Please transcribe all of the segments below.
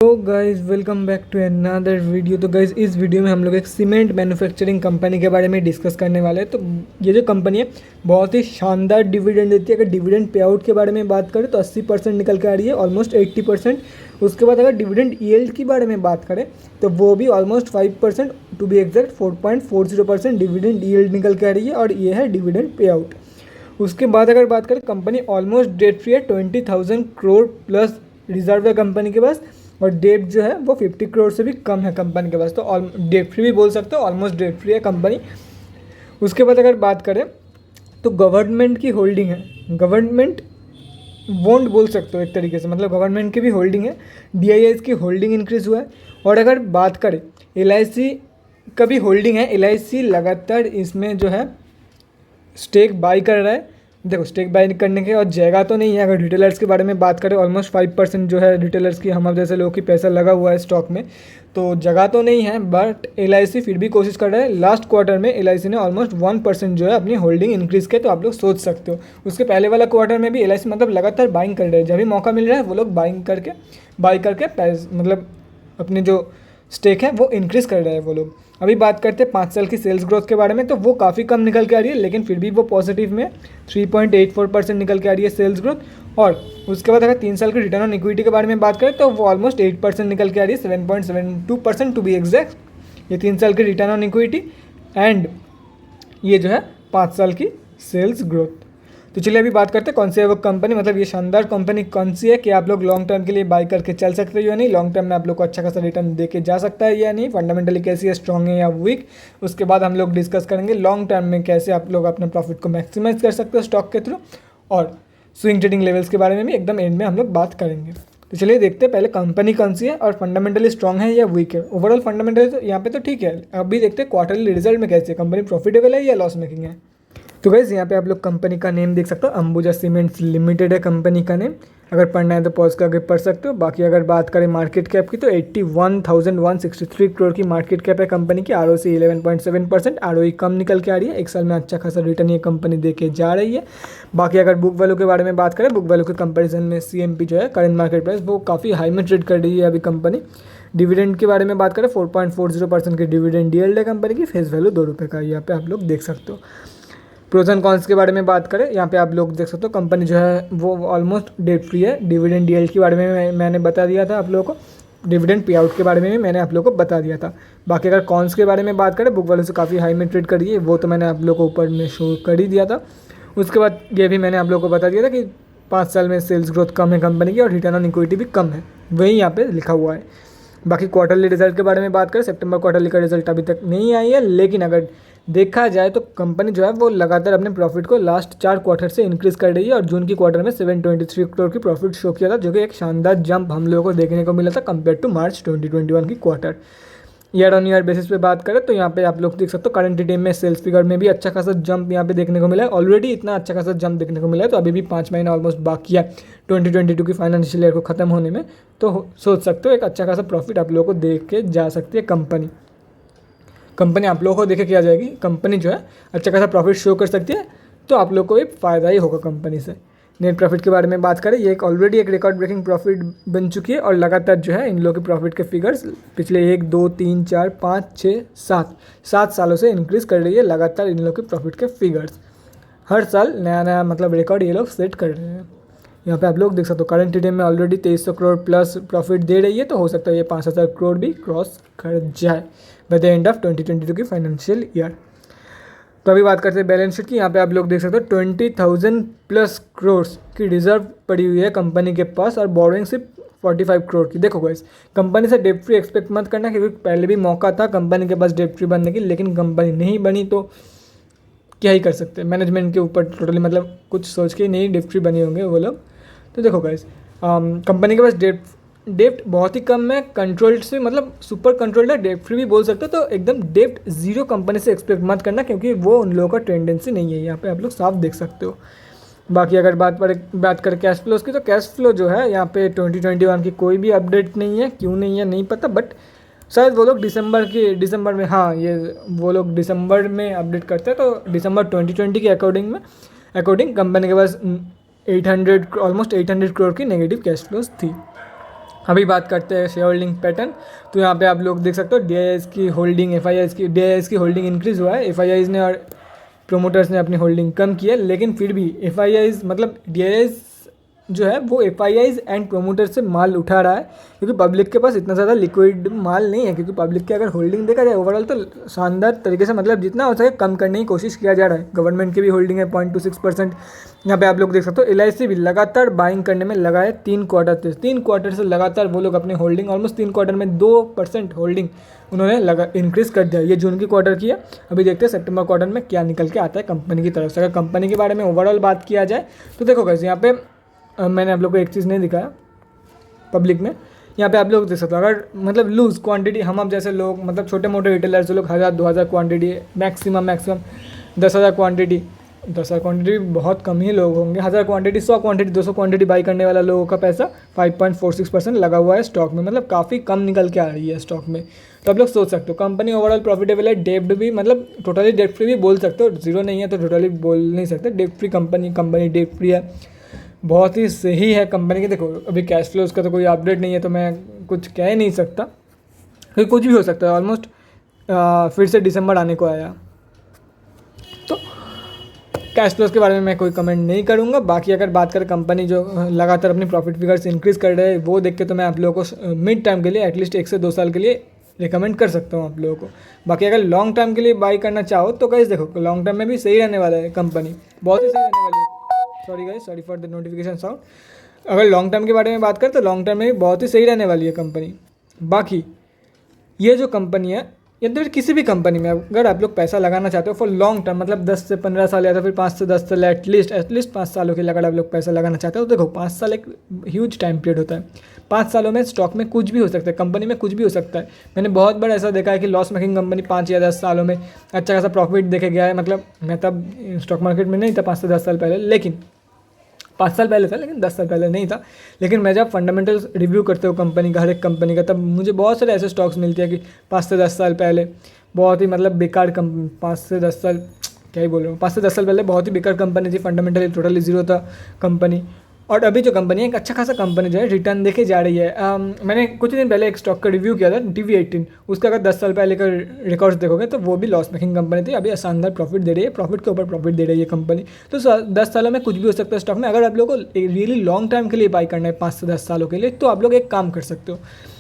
तो guys welcome back to another video. तो guys इस वीडियो में हम लोग एक सीमेंट मैन्युफैक्चरिंग कंपनी के बारे में डिस्कस करने वाले हैं। तो ये जो कंपनी है बहुत ही शानदार डिविडेंड देती है। अगर डिविडेंड पे आउट के बारे में बात करें तो 80% निकल के आ रही है, ऑलमोस्ट 80%। उसके बाद अगर डिविडेंड यील्ड की बारे में बात करें तो वो भी almost 5%, to be exact 4.40% dividend yield निकल के आ रही है, और ये है डिविडेंड पे आउट। उसके बाद अगर बात करें, कंपनी ऑलमोस्ट डेट फ्री है। 20,000 करोड़ प्लस रिजर्व है कंपनी के पास, और डेट जो है वो 50 करोड़ से भी कम है कंपनी के पास। तो डेट फ्री भी बोल सकते हो, ऑलमोस्ट डेट फ्री है कंपनी। उसके बाद अगर बात करें तो गवर्नमेंट की होल्डिंग है, गवर्नमेंट बॉन्ड बोल सकते हो एक तरीके से, मतलब गवर्नमेंट की भी होल्डिंग है। DIIs की होल्डिंग इंक्रीज़ हुआ है। और अगर बात करें LIC का भी होल्डिंग है, LIC लगातार इसमें जो है स्टेक बाई कर रहा है। देखो, स्टेक बाई करने के और जगह तो नहीं है। अगर रिटेलर्स के बारे में बात करें, ऑलमोस्ट 5% जो है रिटेलर्स की, हम जैसे लोगों की पैसा लगा हुआ है स्टॉक में, तो जगह तो नहीं है। बट LIC फिर भी कोशिश कर रहा है। लास्ट क्वार्टर में LIC ने ऑलमोस्ट 1% जो है अपनी होल्डिंग इंक्रीज़ किया, तो आप लोग सोच सकते हो। उसके पहले वाला क्वार्टर में भी LIC मतलब लगातार बाइंग कर रहे हैं। जब भी मौका मिल रहा है वो लोग बाई करके मतलब अपने जो स्टेक है वो इंक्रीज़ कर रहे हैं वो लोग। अभी बात करते हैं 5 साल की सेल्स ग्रोथ के बारे में, तो वो काफ़ी कम निकल के आ रही है, लेकिन फिर भी वो पॉजिटिव में 3.84% निकल के आ रही है सेल्स ग्रोथ। और उसके बाद अगर 3 साल की रिटर्न ऑन इक्विटी के बारे में बात करें तो वो ऑलमोस्ट 8% निकल के आ रही है, 7.72% टू बी एग्जैक्ट। ये 3 साल की रिटर्न ऑन इक्विटी एंड ये जो है 5 साल की सेल्स ग्रोथ। तो चलिए अभी बात करते हैं कौन सी है वो कंपनी, मतलब ये शानदार कंपनी कौन सी है कि आप लोग लॉन्ग टर्म के लिए बाई करके चल सकते हो या नहीं, लॉन्ग टर्म में आप लोग को अच्छा खासा रिटर्न दे के जा सकता है या नहीं, फंडामेंटली कैसी है, स्ट्रॉन्ग है या वीक। उसके बाद हम लोग डिस्कस करेंगे लॉन्ग टर्म में कैसे आप लोग अपने प्रॉफिट को मैक्सिमाइज कर सकते हो स्टॉक के थ्रू, और स्विंग ट्रेडिंग लेवल्स के बारे में भी एकदम एंड में हम लोग बात करेंगे। तो चलिए देखते हैं पहले कंपनी कौन सी है और फंडामेंटली स्ट्रॉन्ग है या वीक है। ओवरऑल फंडामेंटली तो यहाँ पे तो ठीक है। अभी देखते हैं क्वार्टरली रिजल्ट में कैसे कंपनी प्रॉफिटेबल है या लॉस मेकिंग है। तो गाइस यहाँ पे आप लोग कंपनी का नेम देख सकते हो, अंबुजा सीमेंट्स लिमिटेड है कंपनी का नेम। अगर पढ़ना है तो पॉज करके पढ़ सकते हो। बाकी अगर बात करें मार्केट कैप की तो 81,163 करोड़ की मार्केट कैप है कंपनी की। ROC 11.7%, ROE कम निकल के आ रही है। एक साल में अच्छा खासा रिटर्न ये कंपनी दे के जा रही है। बाकी अगर बुक वैल्यू के बारे में बात करें, बुक वैल्यू के कंपेरिजन में CMP जो है करंट मार्केट प्राइस वो काफ़ी हाई में ट्रेड कर रही है अभी कंपनी। डिविडेंड के बारे में बात करें 4.40% की डिविडेंड यील्ड है कंपनी की। फेस वैल्यू 2 रुपये का यहाँ पे आप लोग देख सकते हो। प्रोज एंड कॉन्स के बारे में बात करें, यहाँ पे आप लोग देख सकते हो कंपनी जो है वो ऑलमोस्ट डेट फ्री है। डिविडेंड यील्ड के बारे में मैंने बता दिया था आप लोगों को, डिविडेंड पे आउट के बारे में भी मैंने आप लोगों को बता दिया था। बाकी अगर कॉन्स के बारे में बात करें, बुक वैल्यू से काफ़ी हाई में ट्रेड करी है, वो तो मैंने आप लोगों को ऊपर में शो कर ही दिया था। उसके बाद ये भी मैंने आप लोगों को बता दिया था कि 5 साल में सेल्स ग्रोथ कम है कंपनी की, और रिटर्न ऑन इक्विटी भी कम है, वही यहाँ पे लिखा हुआ है। बाकी क्वार्टरली रिजल्ट के बारे में बात करें, सितंबर क्वार्टरली का रिजल्ट अभी तक नहीं आई है, लेकिन अगर देखा जाए तो कंपनी जो है वो लगातार अपने प्रॉफिट को लास्ट 4 क्वार्टर से इंक्रीज़ कर रही है, और जून की क्वार्टर में 723 करोड़ की प्रॉफिट शो किया था, जो कि एक शानदार जंप हम लोगों को देखने को मिला था कंपेयर टू मार्च 2021 की quarter. Year on year basis पे बात करें तो यहाँ पे आप लोग देख सकते हो करंट टाइम में सेल्स फिगर में भी अच्छा खासा जंप यहाँ पे देखने को मिला है। ऑलरेडी इतना अच्छा खासा जंप देखने को मिला है, तो अभी भी 5 महीना ऑलमोस्ट बाकी है 2022 की फाइनेंशियल ईयर को ख़त्म होने में। तो सोच सकते हो एक अच्छा खासा प्रॉफिट आप लोगों को देख के जा सकती है कंपनी आप लोगों को देखे क्या जाएगी। कंपनी जो है अच्छा खासा प्रॉफिट शो कर सकती है, तो आप लोग को भी फ़ायदा ही होगा कंपनी से। नेट प्रॉफिट के बारे में बात करें, ये एक ऑलरेडी एक रिकॉर्ड ब्रेकिंग प्रॉफिट बन चुकी है, और लगातार जो है इन लोगों के प्रॉफिट के फिगर्स पिछले 1 2 3 4 5 6 7 सालों से इंक्रीज़ कर रही है लगातार। इन लोगों के प्रॉफिट के फिगर्स हर साल नया नया मतलब रिकॉर्ड ये लोग सेट कर रहे हैं। यहाँ पे आप लोग देख सकते हो करंट टाइम में ऑलरेडी 2300 करोड़ प्लस प्रॉफिट दे रही है, तो हो सकता है ये 5000 करोड़ भी क्रॉस कर जाए बाय द एंड ऑफ 2022 की फाइनेंशियल ईयर। तो अभी बात करते हैं बैलेंस शीट की। यहाँ पे आप लोग देख सकते हो 20,000 प्लस करोड़ की रिजर्व पड़ी हुई है कंपनी के पास, और बोरोइंग सिर्फ 45 करोड़ की। देखो गाइस, कंपनी से डेट फ्री एक्सपेक्ट मत करना, क्योंकि पहले भी मौका था कंपनी के पास डेट फ्री बनने की, लेकिन कंपनी नहीं बनी, तो क्या ही कर सकते हैं। मैनेजमेंट के ऊपर टोटली मतलब कुछ सोच के नहीं डेट फ्री बने होंगे वो लोग। तो देखो गाइस, कंपनी के पास डेप्ट बहुत ही कम है, कंट्रोल्ड से मतलब सुपर कंट्रोल्ड है, डेप्ट फ्री भी बोल सकते हो। तो एकदम डेप्ट जीरो कंपनी से एक्सपेक्ट मत करना, क्योंकि वो उन लोगों का टेंडेंसी नहीं है। यहाँ पे आप लोग साफ देख सकते हो। बाकी अगर बात करें कैश फ्लोज की, तो कैश फ्लो जो है यहाँ पे 2021 की कोई भी अपडेट नहीं है। क्यों नहीं है नहीं पता, बट शायद वो लोग दिसंबर में, हाँ ये वो लोग दिसंबर में अपडेट करते हैं। तो दिसंबर 2020 के अकॉर्डिंग कंपनी के पास ऑलमोस्ट 800 करोड़ की नेगेटिव कैश फ्लोज थी। अभी बात करते हैं शेयर होल्डिंग पैटर्न। तो यहाँ पे आप लोग देख सकते हो DIIs की होल्डिंग, DIIs की होल्डिंग इंक्रीज़ हुआ है, FIIs ने और प्रोमोटर्स ने अपनी होल्डिंग कम की है। लेकिन फिर भी FIIs मतलब DIIs जो है वो FIIs एंड प्रोमोटर से माल उठा रहा है, क्योंकि पब्लिक के पास इतना ज़्यादा लिक्विड माल नहीं है। क्योंकि पब्लिक की अगर होल्डिंग देखा जाए ओवरऑल तो शानदार तरीके से मतलब जितना हो सके कम करने की कोशिश किया जा रहा है। गवर्नमेंट की भी होल्डिंग है 0.26%। यहाँ पे आप लोग देख सकते हो LIC भी लगातार बाइंग करने में लगा है 3 क्वार्टर से लगातार वो लोग अपनी होल्डिंग ऑलमोस्ट 3 क्वार्टर में 2% होल्डिंग उन्होंने इंक्रीज़ कर दिया। ये जून की क्वार्टर की है। अभी देखते हैं सितंबर क्वार्टर में क्या निकल के आता है कंपनी की तरफ से। अगर कंपनी के बारे में ओवरऑल बात किया जाए तो देखो गाइस, यहाँ पे मैंने आप लोग को एक चीज़ नहीं दिखाया पब्लिक में। यहाँ पे आप लोग देख सकते हो अगर मतलब लूज़ क्वांटिटी, हम अब जैसे लोग मतलब छोटे मोटे रिटेलर्स जो लोग 1000-2000 क्वांटिटी मैक्सिमम 10,000 क्वांटिटी, 10,000 क्वांटिटी बहुत कम ही लोग होंगे। 1000 क्वांटिटी, 100 क्वांटिटी, 200 क्वांटिटी बाई करने वाला लोगों का पैसा 5.46% लगा हुआ है स्टॉक में, मतलब काफ़ी कम निकल के आ रही है स्टॉक में। तो आप लोग सोच सकते हो कंपनी ओवरऑल प्रॉफिटेबल है, डेब्ट भी मतलब टोटली डेब्ट फ्री भी बोल सकते हो, जीरो नहीं है तो टोटली बोल नहीं सकते, डेब्ट फ्री कंपनी डेब्ट फ्री है, बहुत ही सही है कंपनी की। देखो अभी कैश फ्लोज का तो कोई अपडेट नहीं है तो मैं कुछ कह ही नहीं सकता, क्योंकि कुछ भी हो सकता है। ऑलमोस्ट फिर से दिसंबर आने को आया, तो कैश फ्लोज के बारे में मैं कोई कमेंट नहीं करूँगा। बाकी अगर बात करें कंपनी जो लगातार अपनी प्रॉफिट फिगर्स इंक्रीज़ कर रहे हैं वो देख के तो मैं आप लोगों को मिड टाइम के लिए एटलीस्ट 1 से 2 साल के लिए रिकमेंड कर सकता हूँ आप लोगों को। बाकी अगर लॉन्ग टर्म के लिए बाई करना चाहो तो गाइस देखो लॉन्ग टर्म में भी सही रहने वाला है कंपनी, बहुत ही सही रहने वाली है। Sorry guys, sorry for the notification sound. अगर लॉन्ग टर्म के बारे में बात करें तो लॉन्ग टर्म में भी बहुत ही सही रहने वाली है कंपनी। बाकी ये जो कंपनी है या फिर किसी भी कंपनी में अगर आप लोग पैसा लगाना चाहते हो फॉर लॉन्ग टर्म, मतलब 10 से 15 साल या तो फिर 5 से 10 साल एटलीस्ट 5 सालों के लिए अगर आप लोग पैसा लगाना चाहते हो तो देखो 5 साल एक ह्यूज टाइम पीरियड होता है। 5 सालों में स्टॉक में कुछ भी हो सकता है, कंपनी में कुछ भी हो सकता है। मैंने बहुत बार ऐसा देखा है कि लॉस मेकिंग कंपनी 5 या 10 सालों में अच्छा खासा प्रॉफिट देखे गया है। मतलब मैं तब स्टॉक मार्केट में नहीं था 5 से 10 साल पहले, लेकिन 5 साल पहले था, लेकिन 10 साल पहले नहीं था। लेकिन मैं जब फंडामेंटल्स रिव्यू करते हो कंपनी का, हर एक कंपनी का, तब मुझे बहुत सारे ऐसे स्टॉक्स मिलते हैं कि 5 से 10 साल पहले बहुत ही मतलब बेकार 5 से 10 साल क्या ही बोल रहा हूँ, 5 से 10 साल पहले बहुत ही बेकार कंपनी थी, फंडामेंटली टोटली जीरो था कंपनी। और अभी जो कंपनी है एक अच्छा खासा कंपनी जो है रिटर्न देके जा रही है। मैंने कुछ दिन पहले एक स्टॉक का रिव्यू किया था TV18, उसका अगर 10 साल पहले का रिकॉर्ड्स देखोगे तो वो भी लॉस मेकिंग कंपनी थी, अभी शानदार प्रॉफिट दे रही है, प्रॉफिट के ऊपर प्रॉफिट दे रही है कंपनी। तो 10 सालों में कुछ भी हो सकता है स्टॉक में। अगर आप लोगों को रियली लॉन्ग टाइम के लिए बाई करना है 5 से 10 सालों के लिए, तो आप लोग एक काम कर सकते हो।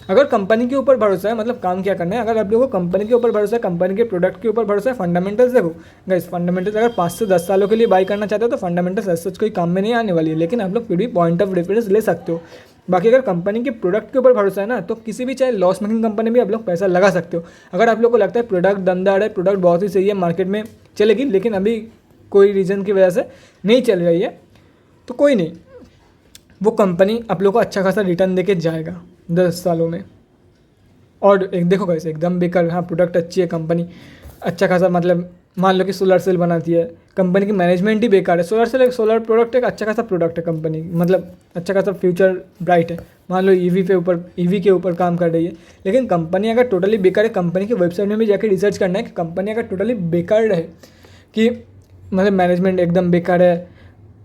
अगर कंपनी के ऊपर भरोसा है, मतलब काम क्या करना है, अगर आप लोगों को कंपनी के ऊपर भरोसा है, कंपनी के प्रोडक्ट के ऊपर भरोसा है, फंडामेंटल्स देखो गाइस, फंडामेंटल्स अगर 5 से 10 सालों के लिए बाई करना चाहते हो तो फंडामेंटल्स ऐसा कोई काम में नहीं आने वाली है, लेकिन आप लोग फिर भी पॉइंट ऑफ रेफरेंस ले सकते हो। बाकी अगर कंपनी के प्रोडक्ट के ऊपर भरोसा है ना, तो किसी भी चाहे लॉस मेकिंग कंपनी में आप लोग पैसा लगा सकते हो। अगर आप लोग को लगता है प्रोडक्ट दमदार है, प्रोडक्ट बहुत ही सही है, मार्केट में चलेगी, लेकिन अभी कोई रीज़न की वजह से नहीं चल रही है, तो कोई नहीं, वो कंपनी आप लोग को अच्छा खासा रिटर्न देके जाएगा 10 सालों में। और एक देखो कैसे एकदम बेकार, हाँ प्रोडक्ट अच्छी है, कंपनी अच्छा खासा, मतलब मान लो कि सोलर सेल बनाती है, कंपनी की मैनेजमेंट ही बेकार है। सोलर प्रोडक्ट एक अच्छा खासा प्रोडक्ट है कंपनी, मतलब अच्छा खासा फ्यूचर ब्राइट है। मान लो ईवी के ऊपर काम कर रही है, लेकिन कंपनी अगर टोटली बेकार है, कंपनी की वेबसाइट में भी जाकर रिसर्च करना है कि कंपनी अगर टोटली बेकार रहे, कि मतलब मैनेजमेंट एकदम बेकार है,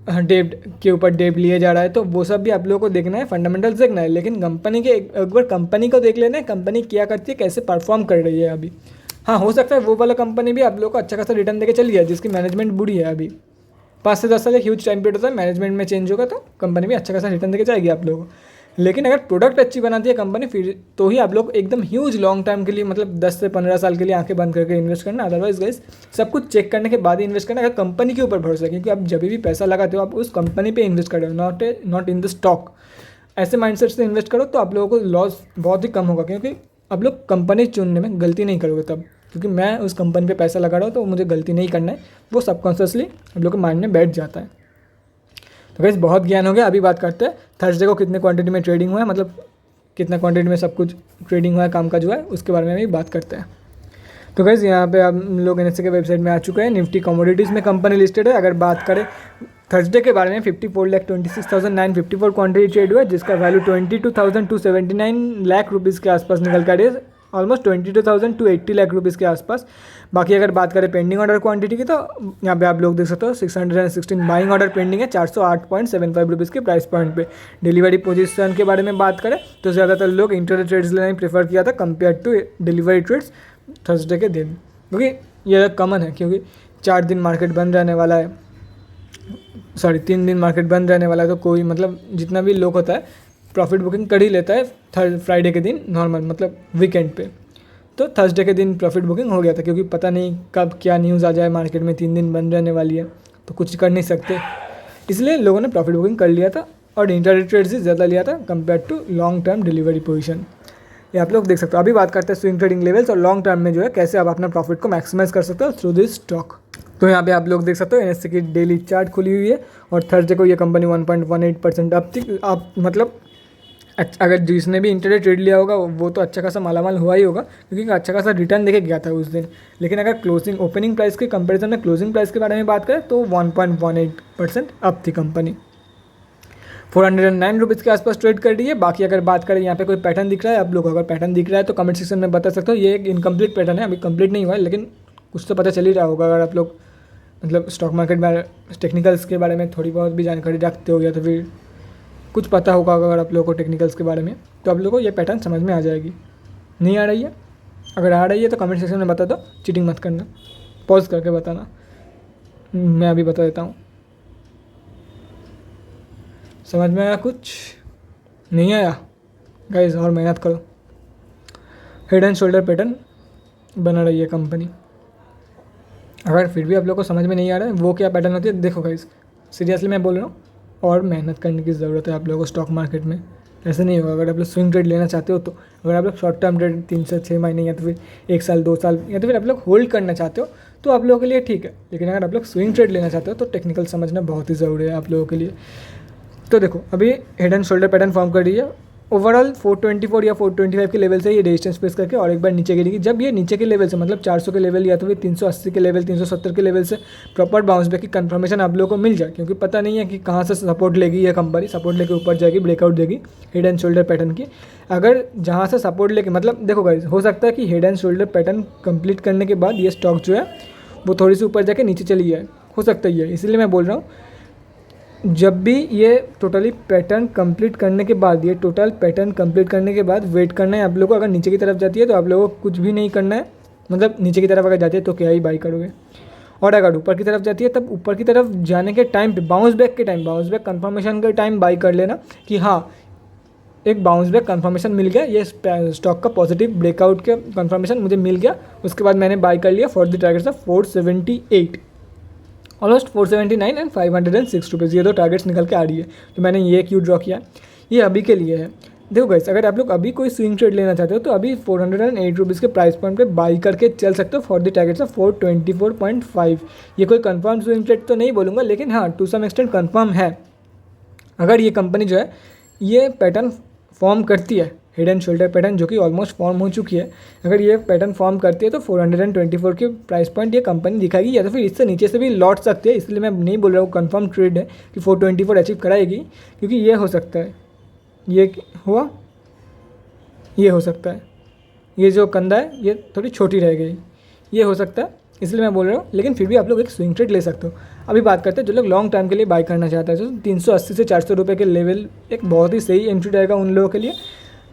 डेब्ट के ऊपर डेब्ट लिए जा रहा है, तो वो सब भी आप लोगों को देखना है, फंडामेंटल्स देखना है। लेकिन कंपनी के एक बार कंपनी को देख लेना है, कंपनी क्या करती है, कैसे परफॉर्म कर रही है अभी। हाँ हो सकता है वो वाला कंपनी भी आप लोगों को अच्छा खासा रिटर्न देके चली है जिसकी मैनेजमेंट बुरी है। अभी 5 से 10 साल एक ह्यूज टाइम पीरियड होता है, मैनेजमेंट में चेंज होगा तो कंपनी भी अच्छा खासा रिटर्न देके जाएगी आप लोगों को। लेकिन अगर प्रोडक्ट अच्छी बनाती है कंपनी, फिर तो ही आप लोग एकदम ह्यूज लॉन्ग टाइम के लिए, मतलब 10 से 15 साल के लिए आंखें बंद करके इन्वेस्ट करना। अदरवाइज गाइस सब कुछ चेक करने के बाद ही इन्वेस्ट करना। अगर कंपनी के ऊपर भरोसा है, क्योंकि आप जब भी पैसा लगाते हो आप उस कंपनी पे इन्वेस्ट कर रहे हो, नॉट इन द स्टॉक। ऐसे माइंडसेट से इन्वेस्ट करो तो आप लोगों को लॉस बहुत ही कम होगा, क्योंकि आप लोग कंपनी चुनने में गलती नहीं करोगे तब, क्योंकि मैं उस कंपनी पे पैसा लगा रहा हूँ तो मुझे गलती नहीं करना है, वो सबकॉन्शियसली आप लोग के माइंड में बैठ जाता है। तो गाइस बहुत ज्ञान हो गया। अभी बात करते हैं थर्सडे को कितने क्वांटिटी में ट्रेडिंग हुआ है, मतलब कितना क्वांटिटी में सब कुछ ट्रेडिंग हुआ है, काम का जो है उसके बारे में भी बात करते हैं। तो गाइस यहाँ पे हम लोग NSE के वेबसाइट में आ चुके हैं। निफ्टी कमोडिटीज़ में कंपनी लिस्टेड है। अगर बात करें थर्सडे के बारे में 54,26,954 क्वांटिटी ट्रेड हुआ है, जिसका वैल्यू 22,279 लाख रुपीज़ के आसपास निकल कर है। ऑलमोस्ट 22,000 to 80 लाख रुपीज़ के आसपास। बाकी अगर बात करें पेंडिंग ऑर्डर क्वांटिटी की तो यहाँ पे आप लोग देख सकते हो 616 बाइंग ऑर्डर पेंडिंग है 408.75 रुपीज़ के प्राइस पॉइंट पे। डिलीवरी पोजीशन के बारे में बात करें तो ज़्यादातर लोग इंट्राडे ट्रेड्स लेना ही प्रेफर किया था compare to delivery trades Thursday के दिन, क्योंकि यह कॉमन है, क्योंकि 4 दिन मार्केट बंद रहने वाला है, 3 दिन मार्केट बंद रहने वाला है, तो कोई मतलब जितना भी लोग होता है प्रॉफिट बुकिंग कर ही लेता है फ्राइडे के दिन नॉर्मल मतलब वीकेंड पे। तो थर्सडे के दिन प्रॉफिट बुकिंग हो गया था, क्योंकि पता नहीं कब क्या न्यूज़ आ जाए मार्केट में, 3 दिन बंद रहने वाली है तो कुछ कर नहीं सकते, इसलिए लोगों ने प्रॉफिट बुकिंग कर लिया था और इंट्राडे ट्रेड से ज़्यादा लिया था compare to long term delivery position. ये आप लोग देख सकते हो। अभी बात करते हैं स्विंग ट्रेडिंग लेवल्स और लॉन्ग टर्म में जो है कैसे आप अपना प्रॉफिट को मैक्सिमाइज कर सकते हो थ्रू दिस स्टॉक। तो यहाँ पे आप लोग देख सकते हो NSE की डेली चार्ट खुली हुई है और थर्सडे को ये कंपनी 1.18% अब तक आप मतलब अगर जिसने भी इंट्राडे ट्रेड लिया होगा वो तो अच्छा खासा मालामाल हुआ ही होगा, क्योंकि अच्छा खासा रिटर्न देके गया था उस दिन। लेकिन अगर क्लोजिंग ओपनिंग प्राइस के कंपैरिजन में क्लोजिंग प्राइस के बारे में बात करें तो 1.18% अब थी कंपनी। 409 रुपीज़ के आसपास ट्रेड कर रही है। बाकी अगर बात करें यहाँ पे कोई पैटर्न दिख रहा है, आप लोग अगर पैटर्न दिख रहा है तो कमेंट सेक्शन में बता सकते हो। ये एक इनकम्प्लीट पैटर्न है, अभी कंप्लीट नहीं हुआ है, लेकिन कुछ तो पता चल ही रहा होगा। अगर आप लोग मतलब स्टॉक मार्केट में टेक्निकल्स के बारे में थोड़ी बहुत भी जानकारी रखते हो या तो फिर कुछ पता होगा अगर आप लोगों को टेक्निकल्स के बारे में, तो आप लोगों को ये पैटर्न समझ में आ जाएगी। नहीं आ रही है, अगर आ रही है तो कमेंट सेक्शन में बता दो, चीटिंग मत करना, पॉज करके बताना, मैं अभी बता देता हूँ। समझ में आया? कुछ नहीं आया गाइस, और मेहनत करो। हेड एंड शोल्डर पैटर्न बना रही है कंपनी। अगर फिर भी आप लोग को समझ में नहीं आ रहा है वो क्या पैटर्न होती है, देखो गाइस सीरियसली मैं बोल रहा हूँ, और मेहनत करने की ज़रूरत है आप लोगों को स्टॉक मार्केट में। ऐसे नहीं होगा। अगर आप लोग स्विंग ट्रेड लेना चाहते हो तो, अगर आप लोग शॉर्ट टर्म ट्रेड 3 से 6 महीने या तो फिर 1 साल 2 साल या तो फिर आप लोग होल्ड करना चाहते हो तो आप लोगों के लिए ठीक है। लेकिन अगर आप लोग स्विंग ट्रेड लेना चाहते हो तो टेक्निकल समझना बहुत ही ज़रूरी है आप लोगों के लिए। तो देखो अभी head and shoulder pattern form कर रही है। ओवरऑल 424 या 425 के लेवल से ये रेजिस्टेंस फेस करके और एक बार नीचे गिरेगी। जब ये नीचे के लेवल से मतलब 400 के लेवल या तो फिर 380 के लेवल 370 के लेवल से प्रॉपर बाउंस बैक की कंफर्मेशन आप लोगों को मिल जाए, क्योंकि पता नहीं है कि कहाँ से सपोर्ट लेगी ये कंपनी। सपोर्ट लेके ऊपर जाएगी, ब्रेकआउट देगी हेड एंड शोल्डर पैटर्न की। अगर जहाँ से सपोर्ट लेके मतलब देखो गाइस, हो सकता है कि head and shoulder pattern complete करने के बाद ये स्टॉक जो है वो थोड़ी सी ऊपर जाके नीचे चली जाए, हो सकता ही है। इसलिए मैं बोल रहा हूँ जब भी ये टोटली पैटर्न कंप्लीट करने के बाद, ये टोटल पैटर्न कंप्लीट करने के बाद वेट करना है आप लोगों को। अगर नीचे की तरफ जाती है तो आप लोगों को कुछ भी नहीं करना है, मतलब नीचे की तरफ अगर जाती है तो क्या ही बाई करोगे। और अगर ऊपर की तरफ जाती है तब ऊपर की तरफ जाने के टाइम पे बाउंस बैक के टाइम, बाउंस बैक कंफर्मेशन के टाइम बाई कर लेना कि हाँ एक बाउंस बैक कंफर्मेशन मिल गया, ये स्टॉक का पॉजिटिव ब्रेकआउट का कंफर्मेशन मुझे मिल गया। उसके बाद मैंने बाई कर लिया for the targets of 478, almost 479 and 506 rupees, ये 2 टारगेट्स निकल के आ रही है। तो मैंने ये क्यों ड्रॉ किया, ये अभी के लिए है। देखो गाइस, अगर आप लोग अभी कोई स्विंग ट्रेड लेना चाहते हो तो अभी 408 रुपीज़ के प्राइस पॉइंट पे बाई करके चल सकते हो फॉर द टारगेट्स ऑफ 424.5। ये कोई कंफर्म स्विंग ट्रेड तो नहीं बोलूँगा, लेकिन हाँ टू सम एक्सटेंट कंफर्म है। अगर ये कंपनी जो है ये पैटर्न फॉर्म करती है, हेड एंड शोल्डर पैटर्न जो कि ऑलमोस्ट फॉर्म हो चुकी है, अगर ये पैटर्न फॉर्म करती है तो 424 के प्राइस पॉइंट ये कंपनी दिखाएगी, या तो फिर इससे नीचे से भी लौट सकती है। इसलिए मैं नहीं बोल रहा हूँ कंफर्म ट्रेड है कि 424 अचीव कराएगी, क्योंकि ये हो सकता है, ये हुआ, ये हो सकता है, ये जो कंधा है ये थोड़ी छोटी रह गई, ये हो सकता है। इसलिए मैं बोल रहा हूँ, लेकिन फिर भी आप लोग एक स्विंग ट्रेड ले सकते हो। अभी बात करते हैं जो लोग लॉन्ग टर्म के लिए बाई करना चाहते हैं, तो 380 से 400 रुपये के लेवल एक बहुत ही सही एंट्री रहेगा उन लोगों के लिए।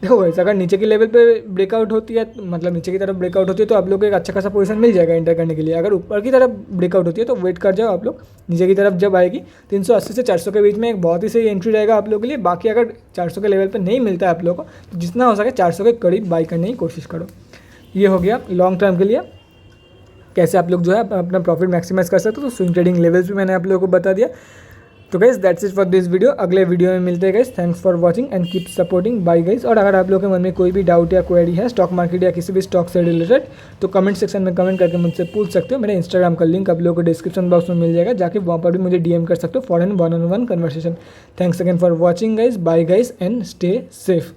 देखो गाइस, अगर नीचे के लेवल पे ब्रेकआउट होती है, मतलब नीचे की तरफ ब्रेकआउट होती है तो आप लोग को एक अच्छा खासा पोजीशन मिल जाएगा एंटर करने के लिए। अगर ऊपर की तरफ ब्रेकआउट होती है तो वेट कर जाओ आप लोग, नीचे की तरफ जब आएगी 380 से 400 के बीच में एक बहुत ही सही एंट्री रहेगा आप लोगों के लिए। बाकी अगर 400 के लेवल पे नहीं मिलता है आप लोगों को तो जितना हो सके 400 के करीब बाई करने की कोशिश करो। ये हो गया लॉन्ग टर्म के लिए कैसे आप लोग जो है अपना प्रॉफिट मैक्सिमाइज कर सकते हो। तो स्विंग ट्रेडिंग लेवल्स भी मैंने आप लोगों को बता दिया। तो guys that's it for this video. अगले वीडियो में मिलते हैं guys. Thanks for watching and keep supporting, bye guys. और अगर आप लोगों के मन में कोई भी डाउट या क्वेरी है स्टॉक मार्केट या किसी भी स्टॉक से रिलेटेड तो कमेंट सेक्शन में कमेंट करके मुझसे पूछ सकते हो। मेरे इंस्टाग्राम का लिंक आप लोगों को डिस्क्रिप्शन बॉक्स में मिल जाएगा, जाके वहाँ पर भी मुझे डीएम कर सकते हो for an 1-on-1 conversation. Thanks again for watching guys, bye guys and stay safe.